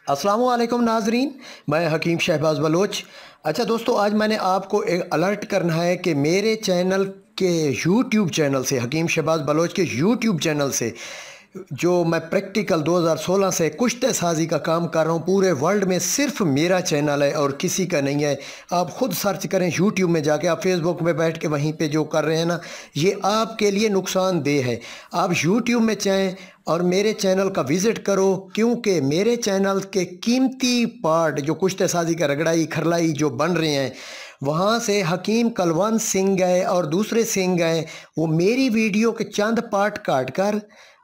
अस्सलामु अलैकुम नाजरीन, मैं हकीम शहबाज बलोच। अच्छा दोस्तों, आज मैंने आपको एक अलर्ट करना है कि मेरे चैनल के यूट्यूब चैनल से, हकीम शहबाज बलोच के यूट्यूब चैनल से, जो मैं प्रैक्टिकल 2016 से कुश्ते साजी का काम कर रहा हूँ, पूरे वर्ल्ड में सिर्फ मेरा चैनल है और किसी का नहीं है। आप ख़ुद सर्च करें यूट्यूब में जाके, आप फेसबुक में बैठ के वहीं पे जो कर रहे हैं ना, ये आपके लिए नुकसानदेह है। आप यूट्यूब में चाहें और मेरे चैनल का विज़िट करो, क्योंकि मेरे चैनल के कीमती पार्ट जो कुश्ते साजी का रगड़ाई खरलाई जो बन रहे हैं, वहाँ से हकीम कलवंत सिंह गए और दूसरे सिंह गए, वो मेरी वीडियो के चंद पार्ट काट कर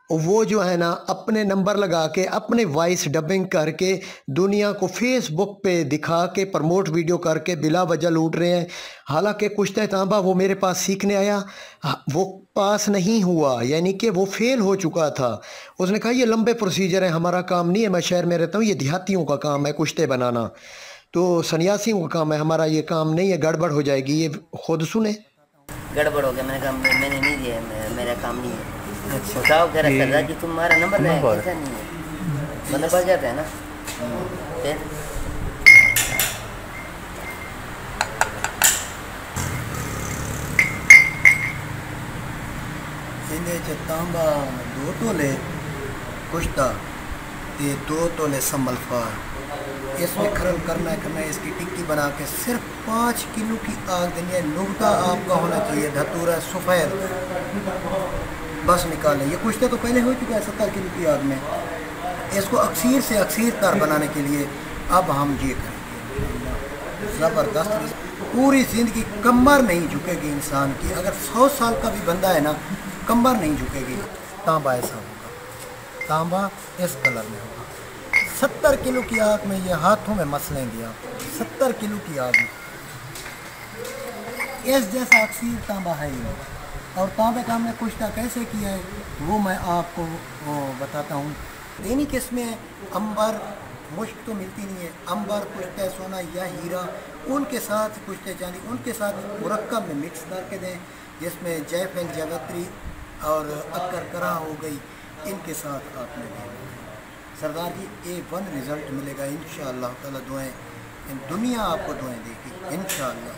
वो जो है ना अपने नंबर लगा के अपने वॉइस डबिंग करके दुनिया को फेसबुक पे दिखा के प्रमोट वीडियो करके बिला वजह लूट रहे हैं। हालांकि कुश्ते तांबा वो मेरे पास सीखने आया, वो पास नहीं हुआ, यानी कि वो फेल हो चुका था। उसने कहा ये लंबे प्रोसीजर है, हमारा काम नहीं है, मैं शहर में रहता हूँ, ये देहातियों का काम है कुश्ते बनाना, तो सन्यासियों का काम है, हमारा ये काम नहीं है, गड़बड़ हो जाएगी। ये खुद सुने। गड़बड़ हो गया, मैंने कहा मैंने नहीं दिया, मेरा काम नहीं है। बताओ कह रहा सरदार जी तुम्हारा नंबर है, ऐसा नहीं है, बंदा पड़ जाता है ना। फिर तांबा 2 तोले कुश्ता, ये 2 तोले संबलफार, इसमें खरल करना है कि मैं इसकी टिक्की बना के सिर्फ 5 किलो की आग देनी है। नुकता आपका होना चाहिए धतूरा सफ़ेद, बस निकालें। ये कुश्ते तो पहले हो चुका है 70 किलो की आग में। इसको अक्सीर से अक्सीर तर बनाने के लिए अब हम ये करेंगे ज़बरदस्त। पूरी ज़िंदगी कमर नहीं झुकेगी इंसान की, अगर 100 साल का भी बंदा है ना, कमर नहीं झुकेगी। तांबा ऐसा होगा, तांबा इस कलर में होगा। 70 किलो की आग में ये हाथों में मस लेंगे आप, 70 किलो की आग में इस जैसा अक्सीर तांबा है ये। और तांबे का हमने कुश्ता कैसे किया है वो मैं आपको बताता हूँ। देनी किस्में अंबर, मुश्क तो मिलती नहीं है, अंबर, कुश्ते सोना या हीरा, उनके साथ कुश्ते चांदी, उनके साथ मुरक्कब में मिक्स करके दें, जिसमें जायफल, जावित्री और अक्कर हो गई, इनके साथ आपने देना। सरदार जी A1 रिज़ल्ट मिलेगा इंशाअल्लाह ताला। दुआएं, दुनिया आपको दुआएं देगी इंशाअल्लाह।